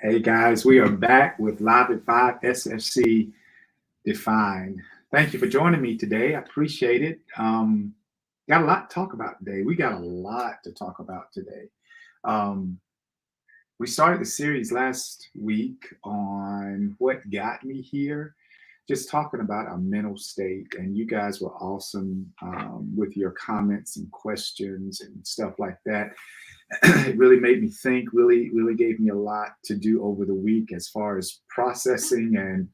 Hey guys, we are back with Live at 5 SFC Defined. Thank you for joining me today. I appreciate it. Got a lot to talk about today. We got a lot to talk about today. We started the series last week on what got me here, just talking about our mental state. And you guys were awesome with your comments and questions and stuff like that. It really made me think, really gave me a lot to do over the week as far as processing and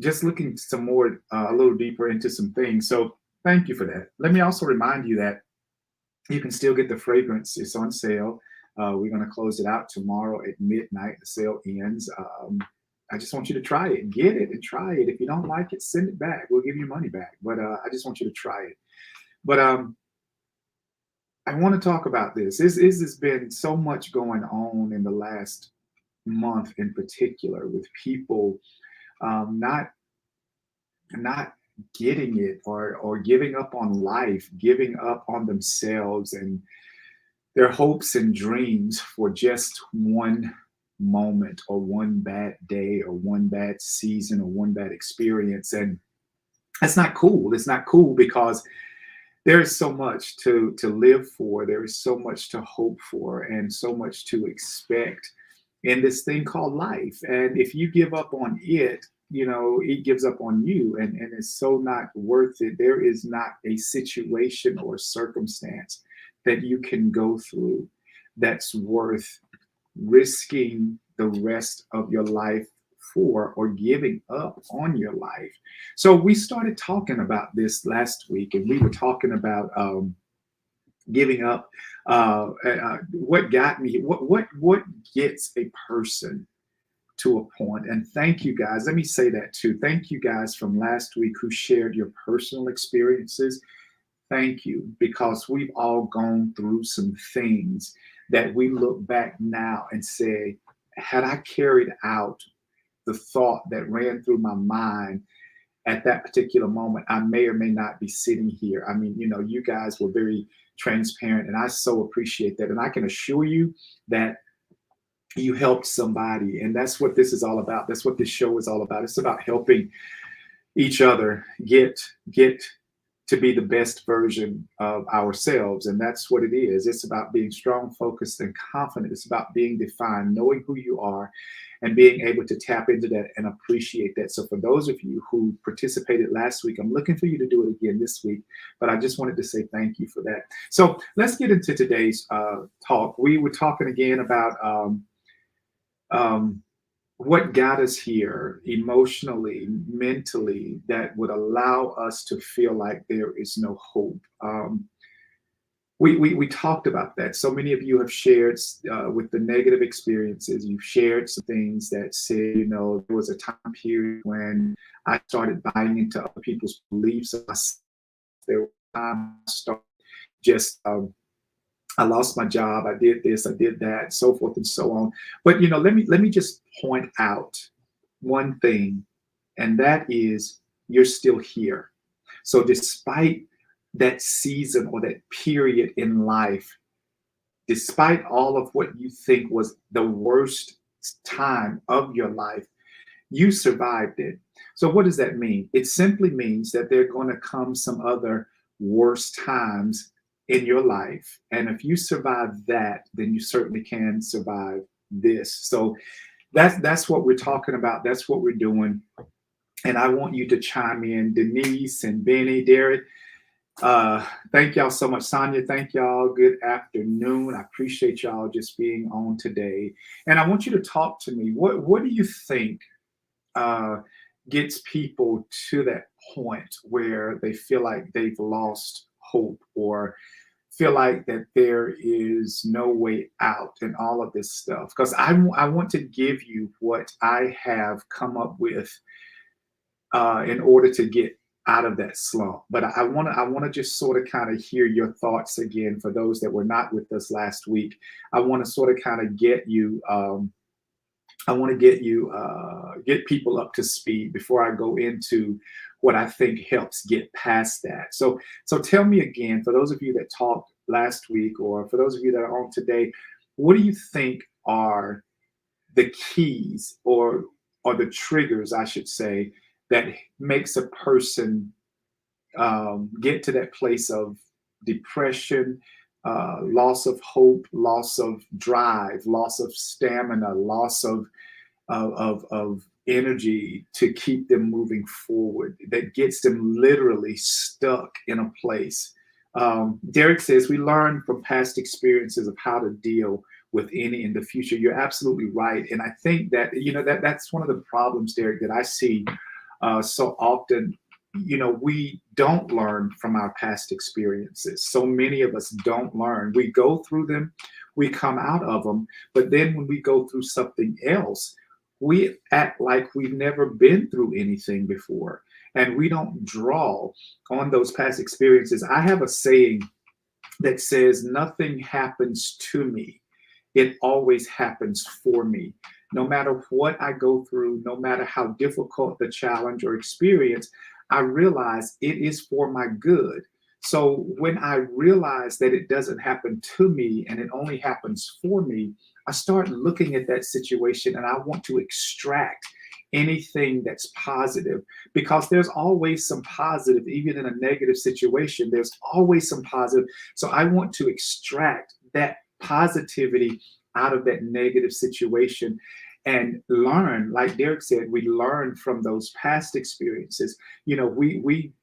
just looking some more, a little deeper into some things. So thank you for that. Let me also remind you that you can still get the fragrance. It's on sale. We're going to close it out tomorrow at midnight. The sale ends. I just want you to try it. Get it and try it. If you don't like it, send it back. We'll give you money back. But I just want you to try it. But I want to talk about this. There's been so much going on in the last month in particular with people not getting it or giving up on life, giving up on themselves and their hopes and dreams for just one moment or one bad day or one bad season or one bad experience. And that's not cool. It's not cool because there is so much to live for. There is so much to hope for and so much to expect in this thing called life. And if you give up on it, it gives up on you, and it's so not worth it. There is not a situation or circumstance that you can go through that's worth risking the rest of your life for or giving up on your life. So we started talking about this last week, and we were talking about giving up. What got me? What gets a person to a point? And thank you guys. Let me say that too. Thank you guys from last week who shared your personal experiences. Thank you, because we've all gone through some things that we look back now and say, had I carried out the thought that ran through my mind at that particular moment, I may or may not be sitting here. I mean, you guys were very transparent, and I so appreciate that. And I can assure you that you helped somebody, and that's what this is all about. That's what this show is all about. It's about helping each other get to be the best version of ourselves. And that's what it is. It's about being strong, focused, and confident. It's about being defined, knowing who you are, and being able to tap into that and appreciate that. So for those of you who participated last week, I'm looking for you to do it again this week, but I just wanted to say thank you for that. So let's get into today's talk. We were talking again about what got us here emotionally, mentally, that would allow us to feel like there is no hope. We talked about that. So many of you have shared with the negative experiences. You've shared some things that say, there was a time period when I started buying into other people's beliefs. There was a time I started just I lost my job, I did this, I did that, so forth and so on. But let me just point out one thing, and that is you're still here. So despite that season or that period in life, despite all of what you think was the worst time of your life, you survived it. So what does that mean? It simply means that there are going to come some other worse times in your life. And if you survive that, then you certainly can survive this. So that's what we're talking about. That's what we're doing. And I want you to chime in, Denise and Benny, Derek. Thank y'all so much. Sonia, thank y'all. Good afternoon. I appreciate y'all just being on today. And I want you to talk to me. What do you think uh, gets people to that point where they feel like they've lost hope or feel like that there is no way out and all of this stuff? Because I want to give you what I have come up with in order to get out of that slump. But I want to just sort of kind of hear your thoughts again for those that were not with us last week. I want to sort of kind of get you. I want to get people up to speed before I go into what I think helps get past that. So tell me again, for those of you that talked last week, or for those of you that are on today, what do you think are the keys or the triggers, I should say, that makes a person get to that place of depression, loss of hope, loss of drive, loss of stamina, loss of energy to keep them moving forward, that gets them literally stuck in a place. Derek says we learn from past experiences of how to deal with any in the future. You're absolutely right, and I think that that's one of the problems, Derek, that I see so often. We don't learn from our past experiences. So many of us don't learn. We go through them, we come out of them, but then when we go through something else, we act like we've never been through anything before, and we don't draw on those past experiences. I have a saying that says, nothing happens to me, it always happens for me. No matter what I go through, no matter how difficult the challenge or experience, I realize it is for my good. So when I realize that it doesn't happen to me and it only happens for me, I start looking at that situation and I want to extract anything that's positive, because there's always some positive, even in a negative situation, there's always some positive. So I want to extract that positivity out of that negative situation and learn. Like Derek said, we learn from those past experiences. We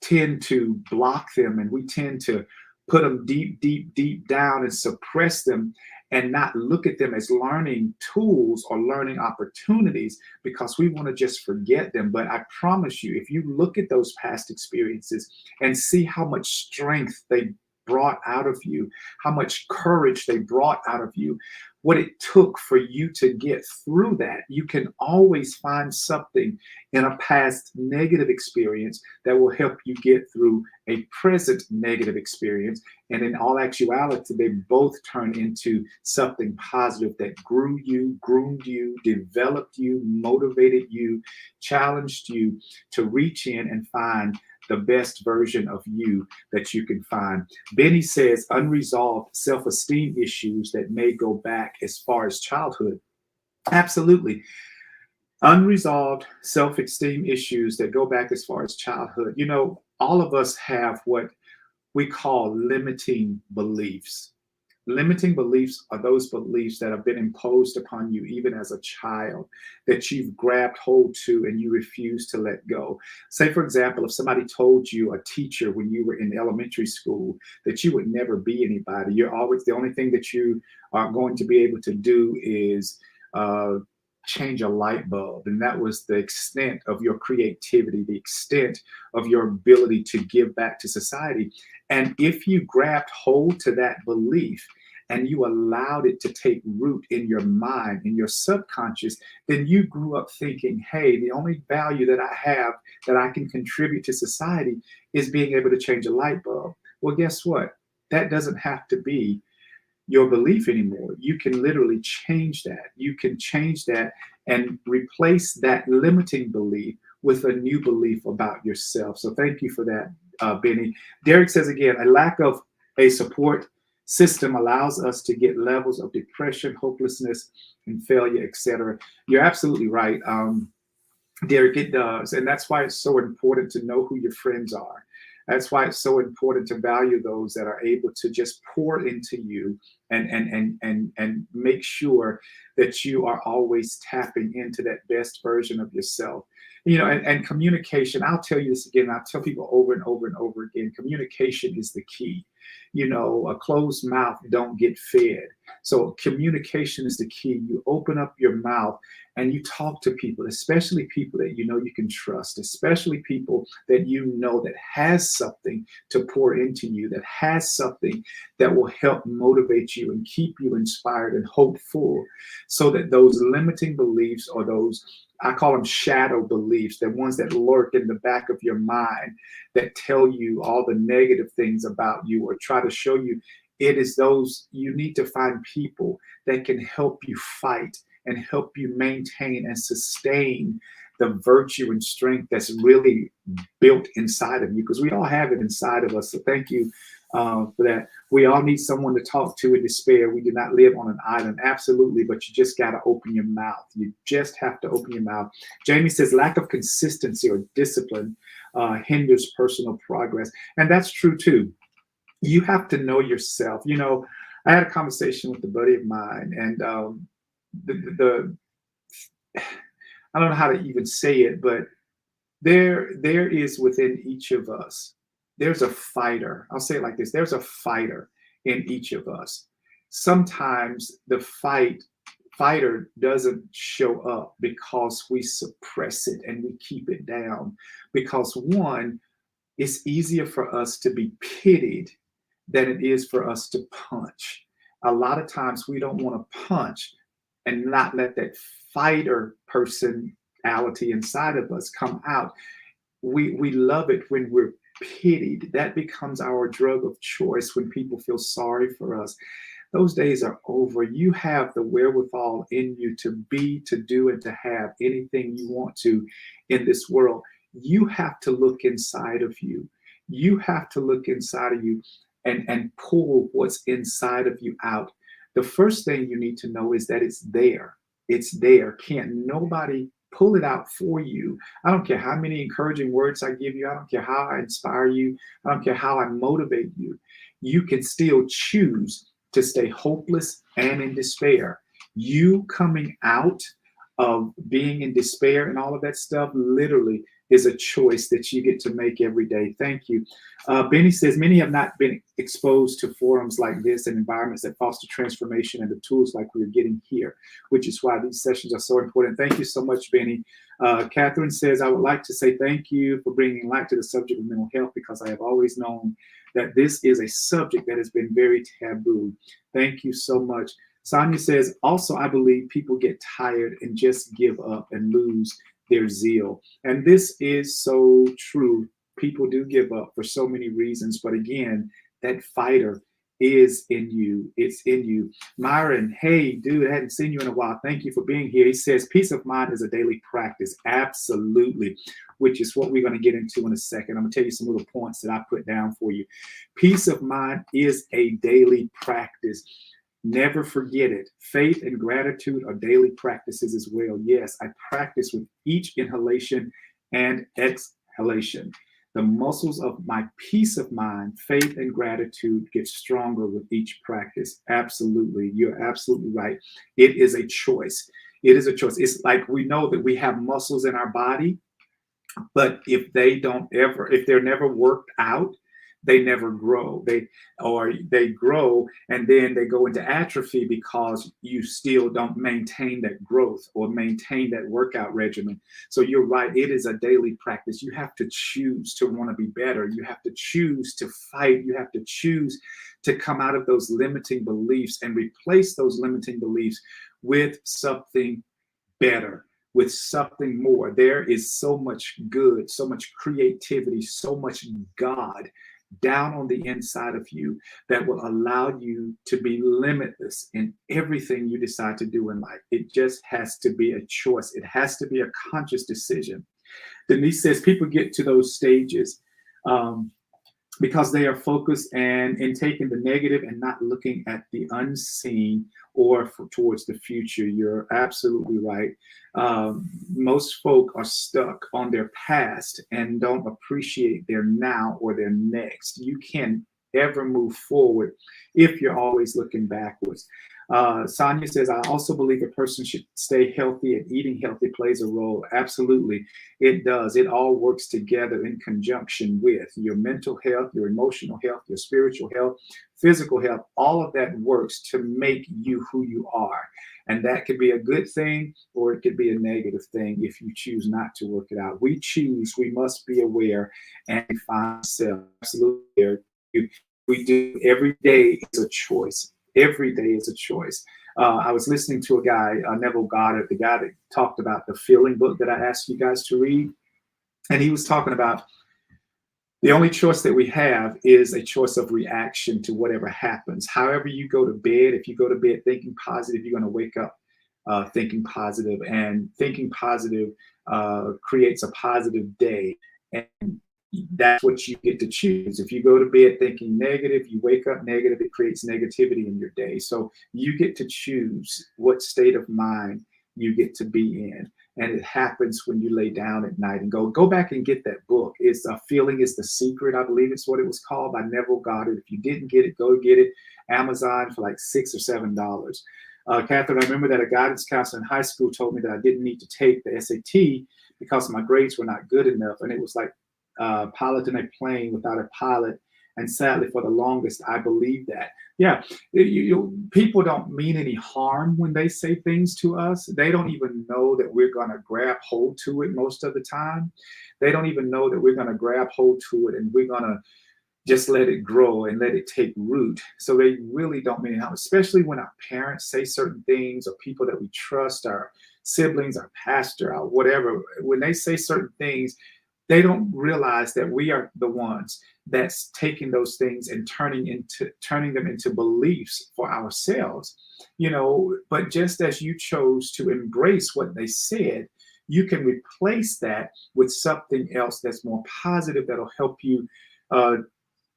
tend to block them, and we tend to put them deep, deep, deep down and suppress them and not look at them as learning tools or learning opportunities, because we want to just forget them. But I promise you, if you look at those past experiences and see how much strength they brought out of you, how much courage they brought out of you, what it took for you to get through that, you can always find something in a past negative experience that will help you get through a present negative experience. And in all actuality, they both turn into something positive that grew you, groomed you, developed you, motivated you, challenged you to reach in and find the best version of you that you can find. Benny says unresolved self-esteem issues that may go back as far as childhood. Absolutely. Unresolved self-esteem issues that go back as far as childhood. All of us have what we call limiting beliefs. Limiting beliefs are those beliefs that have been imposed upon you even as a child, that you've grabbed hold to and you refuse to let go. Say, for example, if somebody told you, a teacher when you were in elementary school, that you would never be anybody, you're always, the only thing that you are going to be able to do is change a light bulb. And that was the extent of your creativity, the extent of your ability to give back to society. And if you grabbed hold to that belief and you allowed it to take root in your mind, in your subconscious, then you grew up thinking, hey, the only value that I have that I can contribute to society is being able to change a light bulb. Well, guess what? that doesn't have to be your belief anymore. You can literally change that. You can change that and replace that limiting belief with a new belief about yourself. So thank you for that, Benny. Derek says again, a lack of a support system allows us to get levels of depression, hopelessness, and failure, etc. You're absolutely right. Derek, it does. And that's why it's so important to know who your friends are. That's why it's so important to value those that are able to just pour into you and make sure that you are always tapping into that best version of yourself. You know, and communication, I'll tell you this again, I'll tell people over and over and over again, communication is the key. You know, a closed mouth don't get fed. So communication is the key. You open up your mouth and you talk to people, especially people that you know you can trust, especially people that you know that has something to pour into you, that has something that will help motivate you and keep you inspired and hopeful, so that those limiting beliefs, or those, I call them shadow beliefs, the ones that lurk in the back of your mind that tell you all the negative things about you or try to show you, it is those, you need to find people that can help you fight and help you maintain and sustain the virtue and strength that's really built inside of you, because we all have it inside of us. So thank you for that. We all need someone to talk to in despair. We do not live on an island, absolutely, but you just got to open your mouth. You just have to open your mouth. Jamie says lack of consistency or discipline hinders personal progress, and that's true too. You have to know yourself. You know, I had a conversation with a buddy of mine, and the I don't know how to even say it, but there is within each of us, there's a fighter. I'll say it like this: there's a fighter in each of us. Sometimes the fighter doesn't show up because we suppress it and we keep it down. Because one, it's easier for us to be pitied than it is for us to punch. A lot of times we don't want to punch and not let that fighter personality inside of us come out. We love it when we're pitied. That becomes our drug of choice when people feel sorry for us. Those days are over. You have the wherewithal in you to be, to do, and to have anything you want to in this world. You have to look inside of you. You have to look inside of you and pull what's inside of you out. The first thing you need to know is that it's there. It's there. Can't nobody pull it out for you. I don't care how many encouraging words I give you. I don't care how I inspire you. I don't care how I motivate you. You can still choose to stay hopeless and in despair. You coming out of being in despair and all of that stuff literally is a choice that you get to make every day. Thank you. Benny says, many have not been exposed to forums like this and environments that foster transformation and the tools like we're getting here, which is why these sessions are so important. Thank you so much, Benny. Catherine says, I would like to say thank you for bringing light to the subject of mental health, because I have always known that this is a subject that has been very taboo. Thank you so much. Sonia says, also, I believe people get tired and just give up and lose their zeal. And this is so true. People do give up for so many reasons. But again, that fighter is in you. It's in you. Myron, hey, dude, I hadn't seen you in a while. Thank you for being here. He says, peace of mind is a daily practice. Absolutely. Which is what we're going to get into in a second. I'm going to tell you some little points that I put down for you. Peace of mind is a daily practice. Never forget it. Faith and gratitude are daily practices as well. Yes, I practice with each inhalation and exhalation. The muscles of my peace of mind, faith, and gratitude get stronger with each practice. Absolutely. You're absolutely right. It is a choice. It is a choice. It's like we know that we have muscles in our body, but if they're never worked out, they never grow. They grow and then they go into atrophy because you still don't maintain that growth or maintain that workout regimen. So you're right, it is a daily practice. You have to choose to want to be better. You have to choose to fight. You have to choose to come out of those limiting beliefs and replace those limiting beliefs with something better, with something more. There is so much good, so much creativity, so much God down on the inside of you that will allow you to be limitless in everything you decide to do in life. It just has to be a choice. It has to be a conscious decision. Denise says people get to those stages um, because they are focused and in taking the negative and not looking at the unseen or towards the future. You're absolutely right. Most folk are stuck on their past and don't appreciate their now or their next. You can ever move forward if you're always looking backwards. Sonia says, I also believe a person should stay healthy, and eating healthy plays a role. Absolutely, it does. It all works together in conjunction with your mental health, your emotional health, your spiritual health, physical health. All of that works to make you who you are. And that could be a good thing or it could be a negative thing if you choose not to work it out. We choose, we must be aware and find ourselves. Absolutely. We do. Every day is a choice. Every day is a choice. I was listening to a guy, Neville Goddard, the guy that talked about the feeling book that I asked you guys to read. And he was talking about the only choice that we have is a choice of reaction to whatever happens. However you go to bed, if you go to bed thinking positive, you're going to wake up thinking positive, and thinking positive creates a positive day. And that's what you get to choose. If you go to bed thinking negative, you wake up negative, it creates negativity in your day. So you get to choose what state of mind you get to be in. And it happens when you lay down at night and go back and get that book. It's A Feeling is the Secret. I believe it's what it was called, by Neville Goddard. If you didn't get it, go get it. Amazon for like $6 or $7. Catherine, I remember that a guidance counselor in high school told me that I didn't need to take the SAT because my grades were not good enough. And it was like piloting a plane without a pilot. And sadly, for the longest, I believed that. Yeah, people don't mean any harm when they say things to us. They don't even know that we're going to grab hold to it most of the time. They don't even know that we're going to grab hold to it and we're going to just let it grow and let it take root. So they really don't mean harm, especially when our parents say certain things, or people that we trust, our siblings, our pastor, our whatever. When they say certain things, they don't realize that we are the ones that's taking those things and turning them into beliefs for ourselves. But just as you chose to embrace what they said, you can replace that with something else that's more positive, that'll help you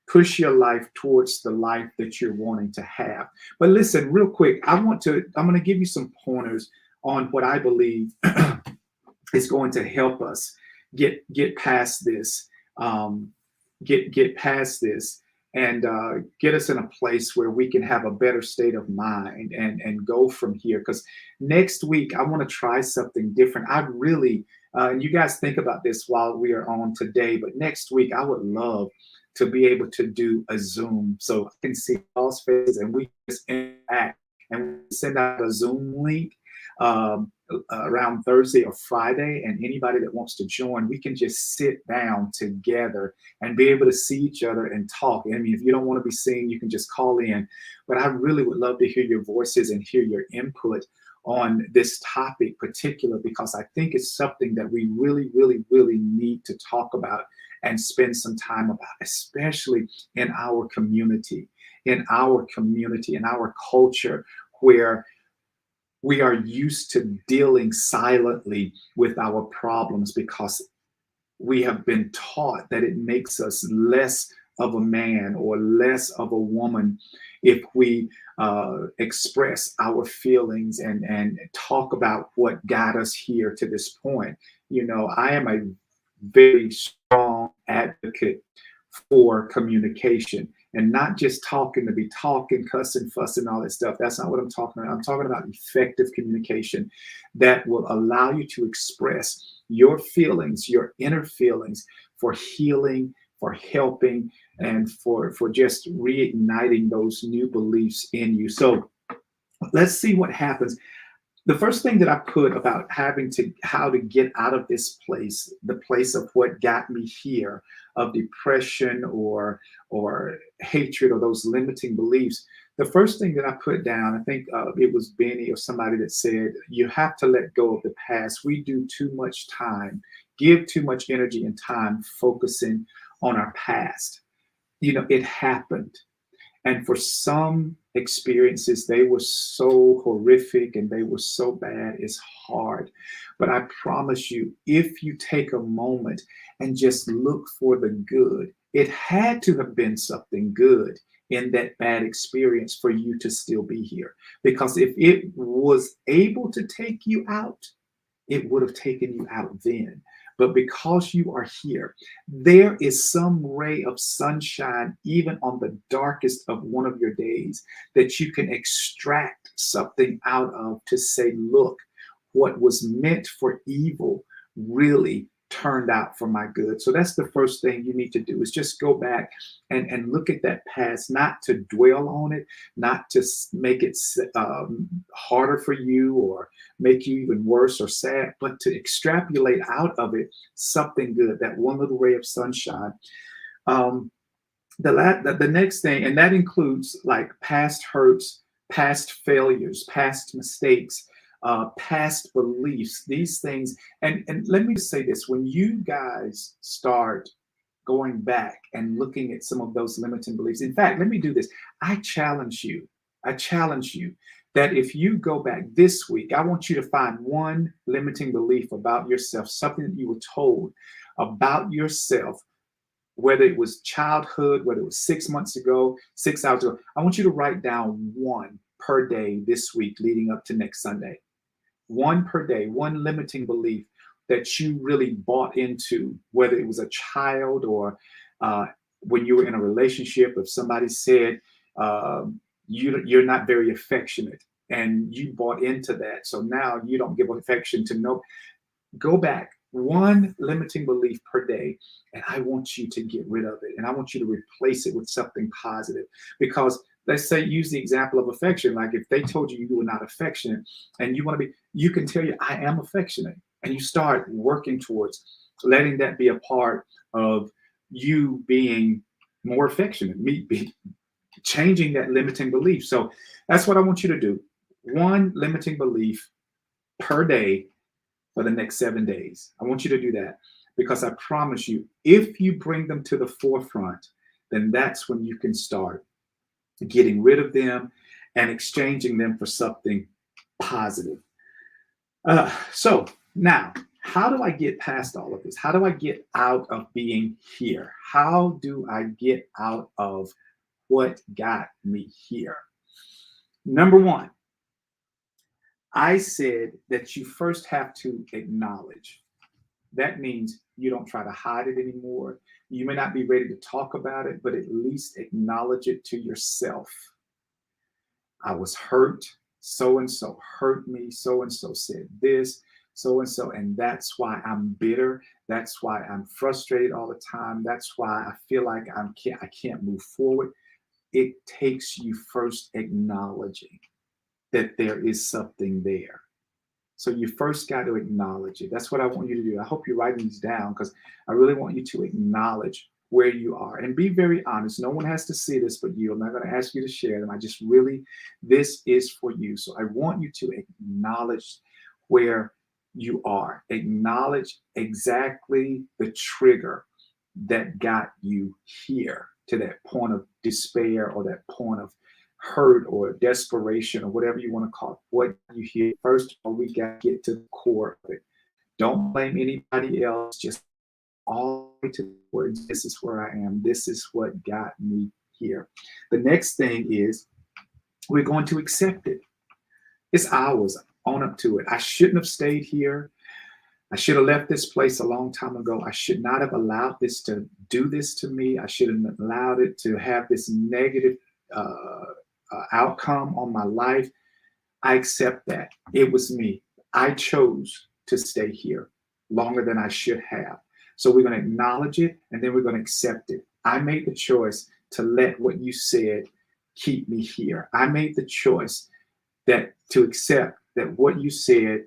push your life towards the life that you're wanting to have. But listen, real quick, I'm going to give you some pointers on what I believe is going to help us get past this, get past this, and get us in a place where we can have a better state of mind and go from here. Because next week I want to try something different. I really, and you guys think about this while we are on today, but next week I would love to be able to do a Zoom so I can see y'all's faces and we just interact, and we send out a Zoom link around Thursday or Friday, and anybody that wants to join, we can just sit down together and be able to see each other and talk. I mean, if you don't want to be seen, you can just call in. But I really would love to hear your voices and hear your input on this topic particular, because I think it's something that we really, really, really need to talk about and spend some time about, especially in our community, in our culture, where we are used to dealing silently with our problems because we have been taught that it makes us less of a man or less of a woman if we express our feelings and talk about what got us here to this point. I am a very strong advocate for communication, and not just talking to be talking, cussing, fussing, all that stuff. That's not what I'm talking about. I'm talking about effective communication that will allow you to express your feelings, your inner feelings, for healing, for helping, and for just reigniting those new beliefs in you. So let's see what happens. The first thing that I put about how to get out of this place, the place of what got me here, of depression or hatred or those limiting beliefs. The first thing that I put down, I think it was Benny or somebody that said, you have to let go of the past. We do too much time, give too much energy and time focusing on our past. it happened. And for some experiences, they were so horrific and they were so bad, it's hard. But I promise you, if you take a moment and just look for the good, it had to have been something good in that bad experience for you to still be here. Because if it was able to take you out, it would have taken you out then. But because you are here, there is some ray of sunshine, even on the darkest of one of your days, that you can extract something out of to say, look, what was meant for evil really turned out for my good. So that's the first thing you need to do, is just go back and look at that past, not to dwell on it, not to make it harder for you or make you even worse or sad, but to extrapolate out of it something good, that one little ray of sunshine. The next thing, and that includes like past hurts, past failures, past mistakes, past beliefs, these things. And let me just say this: when you guys start going back and looking at some of those limiting beliefs, in fact, let me do this. I challenge you. I challenge you that if you go back this week, I want you to find one limiting belief about yourself, something that you were told about yourself, whether it was childhood, whether it was 6 months ago, 6 hours ago. I want you to write down one per day this week leading up to next Sunday. One per day, one limiting belief that you really bought into, whether it was a child or when you were in a relationship, if somebody said you're not very affectionate and you bought into that. So now you don't give affection to no. Go back, one limiting belief per day, and I want you to get rid of it. And I want you to replace it with something positive. Because let's say, use the example of affection. Like if they told you you were not affectionate and you want to be, you can tell you, I am affectionate. And you start working towards letting that be a part of you being more affectionate, me be changing that limiting belief. So that's what I want you to do. One limiting belief per day for the next 7 days. I want you to do that, because I promise you, if you bring them to the forefront, then that's when you can start getting rid of them and exchanging them for something positive. So now, how do I get past all of this? How do I get out of being here? How do I get out of what got me here? Number one, I said that you first have to acknowledge. That means you don't try to hide it anymore. You may not be ready to talk about it, but at least acknowledge it to yourself. I was hurt. So and so hurt me. So and so said this. So and so. And that's why I'm bitter. That's why I'm frustrated all the time. That's why I feel like I can't move forward. It takes you first acknowledging that there is something there. So you first got to acknowledge it. That's what I want you to do. I hope you're writing these down, because I really want you to acknowledge where you are and be very honest. No one has to see this but you. I'm not going to ask you to share them. This is for you. So I want you to acknowledge where you are. Acknowledge exactly the trigger that got you here, to that point of despair or that point of hurt or desperation or whatever you want to call it. What you hear first of all, we got to get to the core of it. Don't blame anybody else. Just all the way to the words. This is where I am. This is what got me here. The next thing is we're going to accept it. It's ours. Own up to it. I shouldn't have stayed here. I should have left this place a long time ago. I should not have allowed this to do this to me. I should have allowed it to have this negative outcome on my life. I accept that. It was me. I chose to stay here longer than I should have. So we're going to acknowledge it, and then we're going to accept it. I made the choice to let what you said keep me here. I made the choice to accept that what you said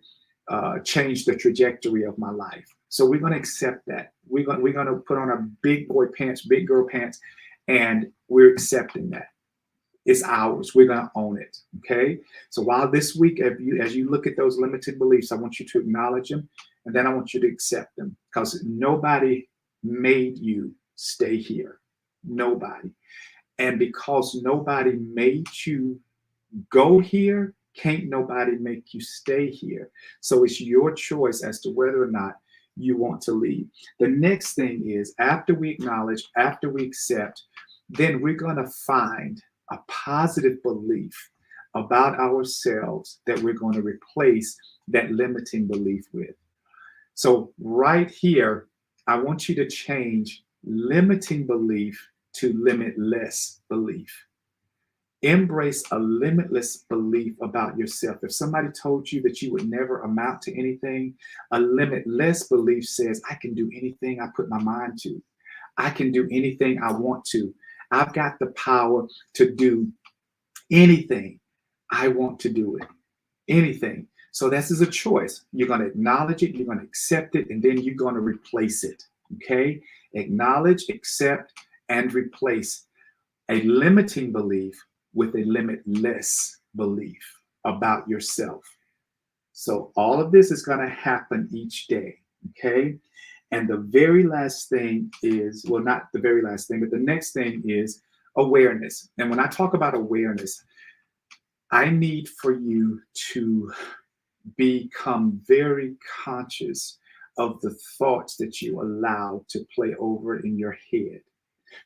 changed the trajectory of my life. So we're going to accept that. We're going to put on our big boy pants, big girl pants, and we're accepting that. It's ours. We're going to own it. Okay. So while this week, as you look at those limited beliefs, I want you to acknowledge them, and then I want you to accept them, because nobody made you stay here. Nobody. And because nobody made you go here, can't nobody make you stay here. So it's your choice as to whether or not you want to leave. The next thing is, after we acknowledge, after we accept, then we're going to find a positive belief about ourselves that we're going to replace that limiting belief with. So right here, I want you to change limiting belief to limitless belief. Embrace a limitless belief about yourself. If somebody told you that you would never amount to anything, a limitless belief says, I can do anything I put my mind to. I can do anything I want to. I've got the power to do anything I want to do it. Anything. So this is a choice. You're going to acknowledge it, you're going to accept it, and then you're going to replace it. Okay? Acknowledge, accept, and replace a limiting belief with a limitless belief about yourself. So all of this is going to happen each day. Okay? And the very last thing is, well, not the very last thing, but the next thing is awareness. And when I talk about awareness, I need for you to become very conscious of the thoughts that you allow to play over in your head.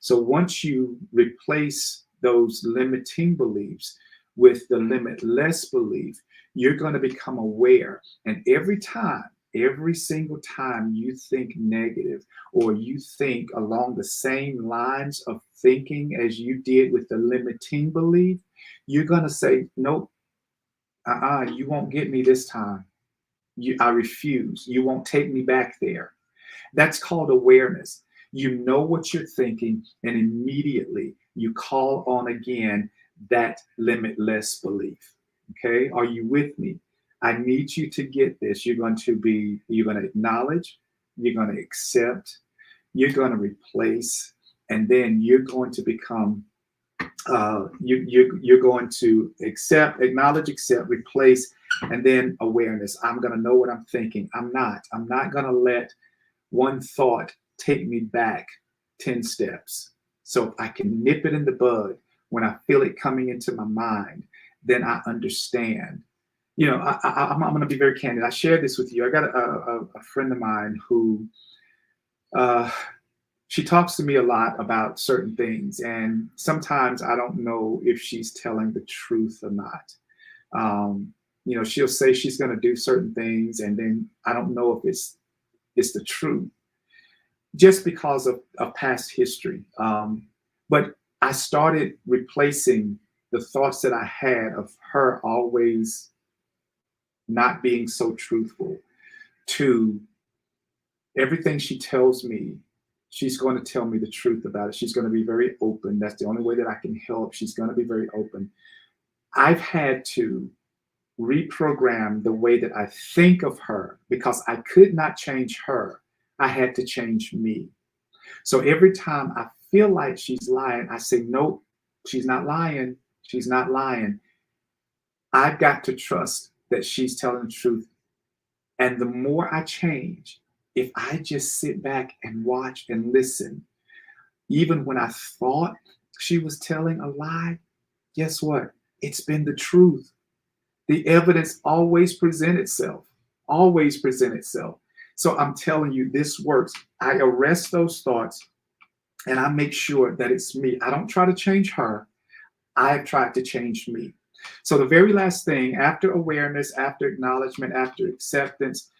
So once you replace those limiting beliefs with the limitless belief, you're going to become aware. And every single time you think negative, or you think along the same lines of thinking as you did with the limiting belief, you're going to say, nope, you won't get me this time. I refuse. You won't take me back there. That's called awareness. You know what you're thinking, and immediately you call on again that limitless belief. Okay? Are you with me? I need you to get this. You're going to acknowledge, you're going to accept, you're going to replace, and then you're going to become you're going to acknowledge, accept, replace, and then awareness. I'm going to know what I'm thinking. I'm not going to let one thought take me back 10 steps. So if I can nip it in the bud when I feel it coming into my mind, then I understand. I'm going to be very candid. I shared this with you. I got a friend of mine who she talks to me a lot about certain things, and sometimes I don't know if she's telling the truth or not. She'll say she's going to do certain things, and then I don't know if it's the truth, just because of past history. But I started replacing the thoughts that I had of her always not being so truthful to everything she tells me. She's going to tell me the truth about it. She's going to be very open. That's the only way that I can help. She's going to be very open. I've had to reprogram the way that I think of her because I could not change her. I had to change me. So every time I feel like she's lying, I say, nope, she's not lying. She's not lying. I've got to trust that she's telling the truth. And the more I change, if I just sit back and watch and listen, even when I thought she was telling a lie, guess what? It's been the truth. The evidence always presents itself, always present itself. So I'm telling you, this works. I arrest those thoughts and I make sure that it's me. I don't try to change her. I've tried to change me. So the very last thing, after awareness, after acknowledgement, after acceptance,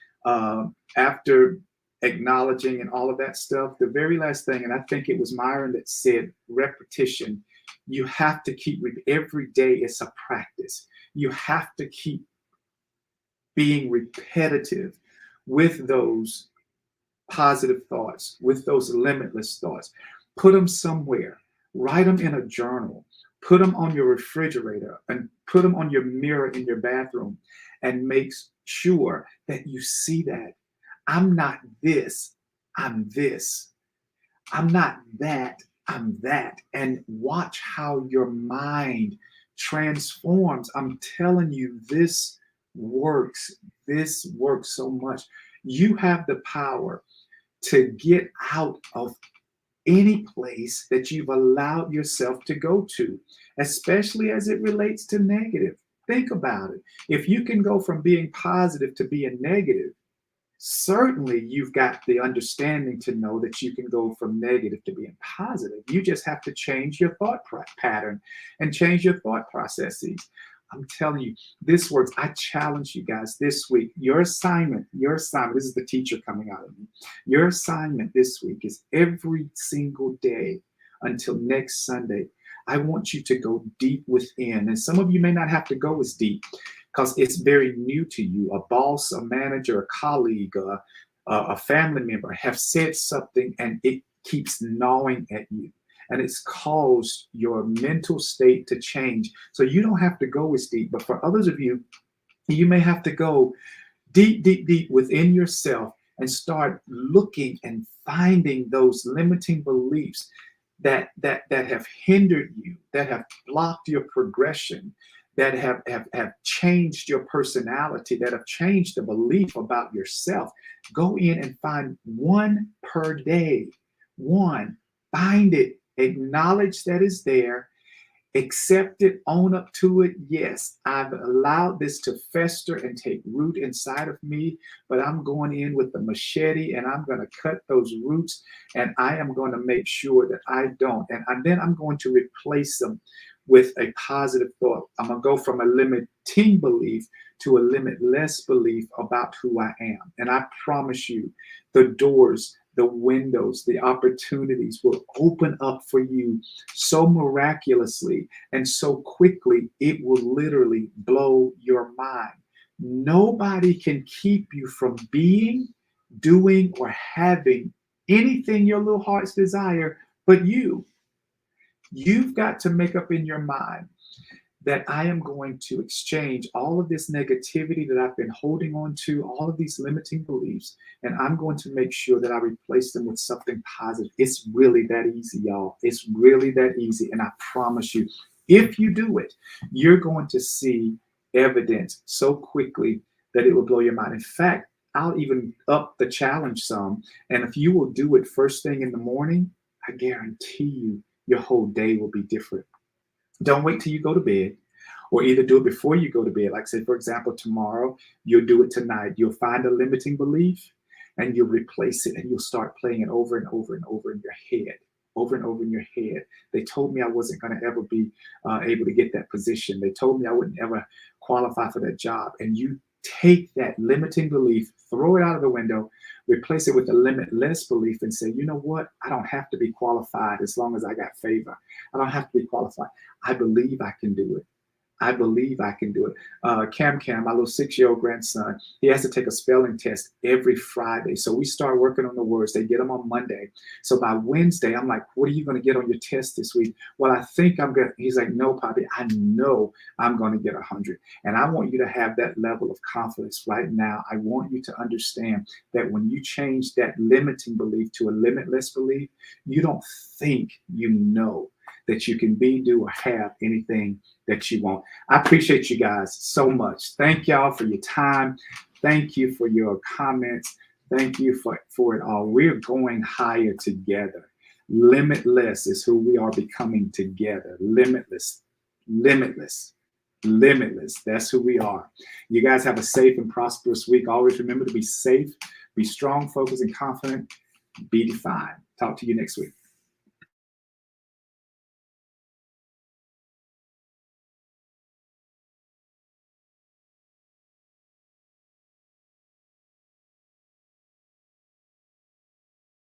after acknowledging and all of that stuff, the very last thing, and I think it was Myron that said repetition. You have to keep, every day it's a practice. You have to keep being repetitive with those positive thoughts, with those limitless thoughts. Put them somewhere. Write them in a journal. Put them on your refrigerator and put them on your mirror in your bathroom, and make sure that you see that. I'm not this, I'm this. I'm not that, I'm that. And watch how your mind transforms. I'm telling you, this works. This works so much. You have the power to get out of any place that you've allowed yourself to go to, especially as it relates to negative. Think about it. If you can go from being positive to being negative, certainly you've got the understanding to know that you can go from negative to being positive. You just have to change your thought pattern and change your thought processes. I'm telling you, this works. I challenge you guys this week. Your assignment, this is the teacher coming out of me. Your assignment this week is every single day until next Sunday. I want you to go deep within. And some of you may not have to go as deep because it's very new to you. A boss, a manager, a colleague, a family member have said something and it keeps gnawing at you. And it's caused your mental state to change. So you don't have to go as deep. But for others of you, you may have to go deep, deep, deep within yourself and start looking and finding those limiting beliefs that have hindered you, that have blocked your progression, that have changed your personality, that have changed the belief about yourself. Go in and find one per day. One. Find it. Acknowledge that it's there. Accept it. Own up to it. Yes, I've allowed this to fester and take root inside of me, but I'm going in with the machete and I'm going to cut those roots, and I am going to make sure that I don't. And then I'm going to replace them with a positive thought. I'm going to go from a limiting belief to a limitless belief about who I am. And I promise you, the doors, the windows, the opportunities will open up for you so miraculously and so quickly, it will literally blow your mind. Nobody can keep you from being, doing, or having anything your little heart's desire but you. You've got to make up in your mind that I am going to exchange all of this negativity that I've been holding on to, all of these limiting beliefs, and I'm going to make sure that I replace them with something positive. It's really that easy, y'all. It's really that easy. And I promise you, if you do it, you're going to see evidence so quickly that it will blow your mind. In fact, I'll even up the challenge some. And if you will do it first thing in the morning, I guarantee you, your whole day will be different. Don't wait till you go to bed, or either do it before you go to bed. Like say, for example, tomorrow, you'll do it tonight. You'll find a limiting belief and you'll replace it, and you'll start playing it over and over and over in your head, over and over in your head. They told me I wasn't going to ever be able to get that position. They told me I wouldn't ever qualify for that job. And you take that limiting belief, throw it out of the window, replace it with a limitless belief and say, you know what? I don't have to be qualified as long as I got favor. I don't have to be qualified. I believe I can do it. I believe I can do it. Cam, my little 6-year-old grandson, he has to take a spelling test every Friday. So we start working on the words. They get them on Monday. So by Wednesday, I'm like, what are you going to get on your test this week? Well, I think I'm going to. He's like, no, Poppy, I know I'm going to get 100. And I want you to have that level of confidence right now. I want you to understand that when you change that limiting belief to a limitless belief, you don't think you know that you can be, do, or have anything that you want. I appreciate you guys so much. Thank y'all for your time. Thank you for your comments. Thank you for it all. We're going higher together. Limitless is who we are becoming together. Limitless, limitless, limitless. That's who we are. You guys have a safe and prosperous week. Always remember to be safe, be strong, focused, and confident. Be defined. Talk to you next week.